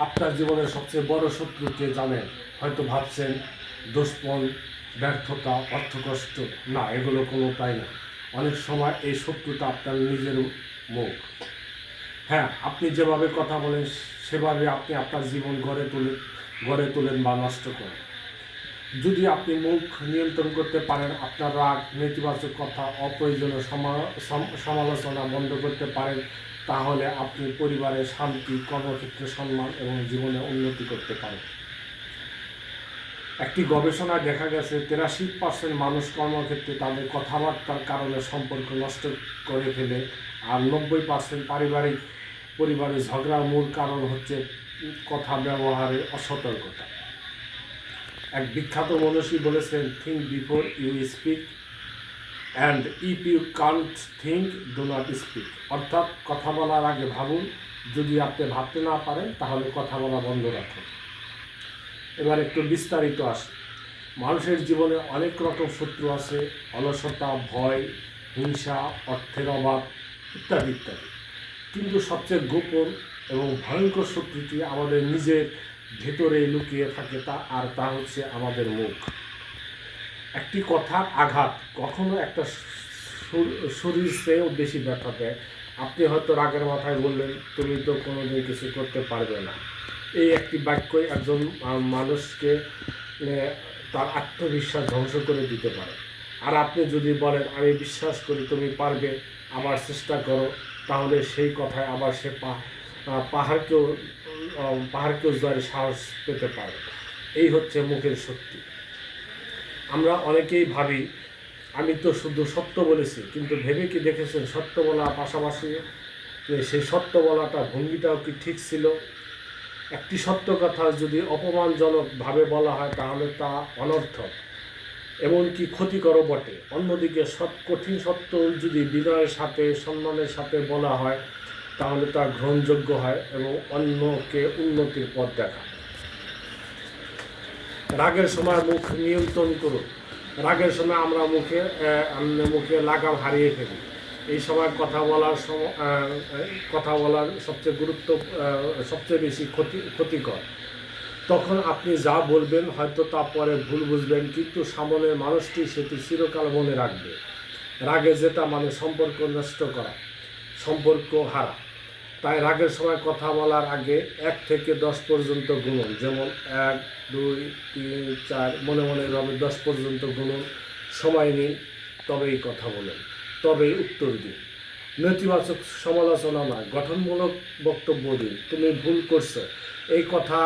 আপনার জীবনের সবচেয়ে বড় শত্রুকে জানেন? হয়তো ভাবছেন দুষ্পণ, ব্যর্থতা, অর্থকষ্ট। না, এগুলো কোনোটাই না। অনেক সময় এই শত্রুটা আপনার নিজের মুখ। হ্যাঁ, আপনি যেভাবে কথা বলেন সেভাবে আপনি আপনার জীবন গড়ে তোলেন বা নষ্ট করেন। যদি আপনি মুখ নিয়ন্ত্রণ করতে পারেন, আপনার রাগ, নেতিবাচক কথা, অপ্রয়োজনীয় সমালোচনা বন্ধ করতে পারেন, তাহলে আপনি পরিবারের শান্তি, কর্মক্ষেত্রে সম্মান এবং জীবনে উন্নতি করতে পারেন। একটি গবেষণায় দেখা গেছে 83% মানুষ কর্মক্ষেত্রে তাদের কথাবার্তার কারণে সম্পর্ক নষ্ট করে ফেলে, আর 90% পরিবারের ঝগড়ার মূল কারণ হচ্ছে কথা ব্যবহারের অসতর্কতা। এক বিখ্যাত মনীষী বলেছেন, think before you speak and if you can't think do not speak. অর্থাৎ কথা বলার আগে ভাবুন, যদি আপনি ভাবতে না পারেন তাহলে কথা বলা বন্ধ রাখুন। এবার একটু বিস্তারিত আসে। মানুষের জীবনে অনেক রকম শত্রু আছে: অলসতা, ভয়, হিংসা, অর্থের অভাব ইত্যাদি ইত্যাদি। কিন্তু সবচেয়ে গোপন এবং ভয়ঙ্কর শত্রুটি আমাদের নিজের ভেতরে লুকিয়ে থাকে, তা হচ্ছে আমাদের মুখ। একটি কথার আঘাত কখনো একটা শরীর চেয়েও বেশি ব্যথা দেয়। আপনি হয়তো রাগের মাথায় বললেন, তুমি তো কোনোদিন কিছু করতে পারবে না। এই একটি বাক্যই একজন মানুষকে তার আত্মবিশ্বাস ধ্বংস করে দিতে পারে। আর আপনি যদি বলেন, আমি বিশ্বাস করি তুমি পারবে, আবার চেষ্টা করো, তাহলে সেই কথায় আবার সে পাহাড়কেও জয়ের সাহস পেতে পারে। এই হচ্ছে মুখের শক্তি। আমরা অনেকেই ভাবি, আমি তো শুধু সত্য বলেছি, কিন্তু ভেবে কি দেখেছেন সত্য বলার পাশাপাশি সেই সত্য বলাটা ভঙ্গিটাও কি ঠিক ছিল? একটি সত্য কথা যদি অপমানজনকভাবে বলা হয় তাহলে তা অনর্থক, এমনকি ক্ষতিকরও বটে। অন্যদিকে কঠিন সত্য যদি বিনয়ের সাথে, সম্মানের সাথে বলা হয় তাহলে তা গ্রহণযোগ্য হয় এবং অন্যকে উন্নতির পথ দেখায়। রাগের সময় মুখ নিয়ন্ত্রণ করুন। রাগের সময় আমরা মুখে লাগাম হারিয়ে ফেলি। এই সময় কথা বলার সবচেয়ে বেশি ক্ষতিকর। তখন আপনি যা বলবেন হয়তো তা পরে ভুল বুঝবেন, কিন্তু সামনের মানুষটি সেটি চিরকাল মনে রাখবে। রাগে জেতা মানে সম্পর্ক নষ্ট করা, সম্পর্ক হারা। তাই রাগের সময় কথা বলার আগে 1 থেকে 10 পর্যন্ত গুনুন। যেমন 1, 2, 3, 4 মনে মনে এভাবে 10 পর্যন্ত গুনুন। সময় নিন, তবেই কথা বলুন, তবেই উত্তর দিন। নেতিবাচক সমালোচনা নয়, গঠনমূলক বক্তব্য দিন। তুমি ভুল করছো, এই কথা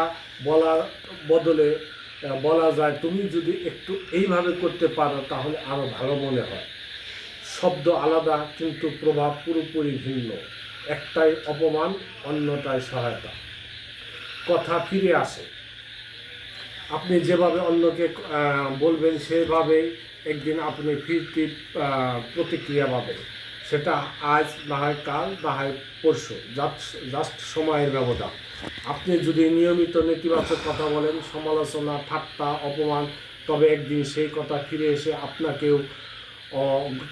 বলার বদলে বলা যায়, তুমি যদি একটু এইভাবে করতে পারো তাহলে আরও ভালো মনে হয়। শব্দ আলাদা কিন্তু প্রভাব পুরোপুরি ভিন্ন। একটাই অপমান, অন্যটাই সহায়তা। কথা ফিরে আসে। আপনি যেভাবে অন্যকে বলবেন সেভাবেই একদিন আপনি ফিরতি প্রতিক্রিয়া পাবেন। সেটা আজ না হয় কাল, না হয় পরশু, জাস্ট সময়ের ব্যবধান। আপনি যদি নিয়মিত নেতিবাচক কথা বলেন, সমালোচনা, ঠাট্টা, অপমান, তবে একদিন সেই কথা ফিরে এসে আপনাকেও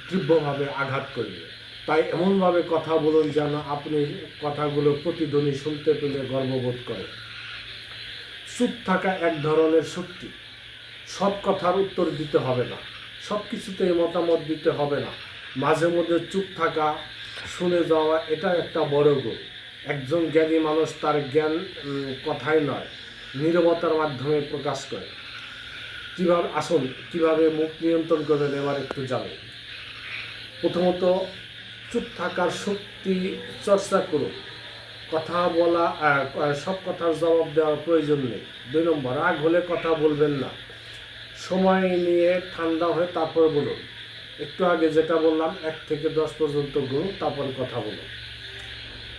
তীব্রভাবে আঘাত করবে। তাই এমনভাবে কথা বলুন যেন আপনি কথাগুলো প্রতিধ্বনি শুনতে পেলে গর্ববোধ করেন। চুপ থাকা এক ধরনের শক্তি। সব কথার উত্তর দিতে হবে না, সব কিছুতেই মতামত দিতে হবে না। মাঝে মধ্যে চুপ থাকা, শুনে যাওয়া, এটা একটা বড় গুণ। একজন জ্ঞানী মানুষ তার জ্ঞান কথাই নয়, নীরবতার মাধ্যমে প্রকাশ করে। কিভাবে মুখ নিয়ন্ত্রণ করবেন এবার একটু জানেন। প্রথমত, চুপ থাকার শক্তি চর্চা করুন। সব কথার জবাব দেওয়ার প্রয়োজন নেই। 2 নম্বর, রাগ হলে কথা বলবেন না। সময় নিয়ে ঠান্ডা হয়ে তারপরে বলুন। একটু আগে যেটা বললাম, 1 থেকে 10 পর্যন্ত গুনুন, তারপরে কথা বলুন।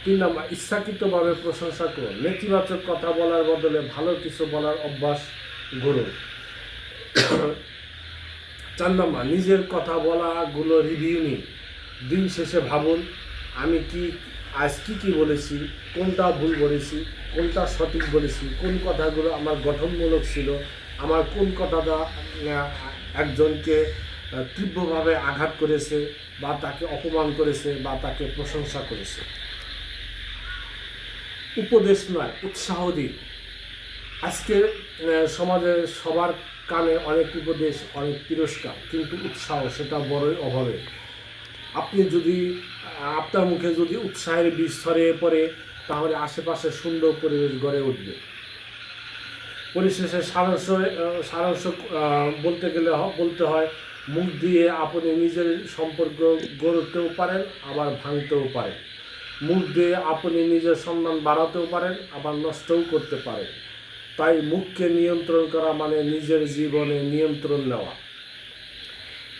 3 নম্বর, ইচ্ছাকৃতভাবে প্রশংসা করুন। নেতিবাচক কথা বলার বদলে ভালো কিছু বলার অভ্যাস গড়ুন। 4 নম্বর, নিজের কথা বলাগুলো রিভিউ নিন। দিন শেষে ভাবুন, আমি আজ কি বলেছি, কোনটা ভুল বলেছি, কোনটা সঠিক বলেছি, কোন কথাগুলো আমার গঠনমূলক ছিল, আমার কোন কথাটা একজনকে তীব্রভাবে আঘাত করেছে, বা তাকে অপমান করেছে, বা তাকে প্রশংসা করেছে। উপদেশ নয়, উৎসাহ দিন। আজকের সমাজে সবার কানে অনেক উপদেশ, অনেক তিরস্কার, কিন্তু উৎসাহ সেটা বড়ই অভাবে। আপনি যদি আপনার মুখে যদি উৎসাহের বীজ ছড়িয়ে পড়ে, তাহলে আশেপাশে সুন্দর পরিবেশ গড়ে উঠবে। পরিশেষে সারাংশ বলতে গেলে বলতে হয়, মুখ দিয়ে আপনি নিজের সম্পর্ক গড়তেও পারেন, আবার ভাঙতেও পারেন। মুখ দিয়ে আপনি নিজের সম্মান বাড়াতেও পারেন, আবার নষ্টও করতে পারেন। তাই মুখকে নিয়ন্ত্রণ করা মানে নিজের জীবনে নিয়ন্ত্রণ নেওয়া।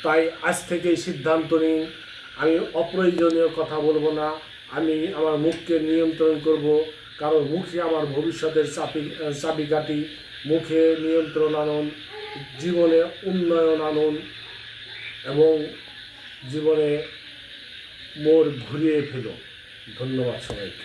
তাই আজ থেকেই সিদ্ধান্ত নিন, আমি অপ্রয়োজনীয় কথা বলবো না, আমি আমার মুখকে নিয়ন্ত্রণ করব। কারণ মুখে আমার ভবিষ্যতের চাবিকাঠি। মুখে নিয়ন্ত্রণ আনুন, জীবনে উন্নয়ন আনুন এবং জীবনে মোড় ঘুরিয়ে ফেলুন। ধন্যবাদ সবাইকে।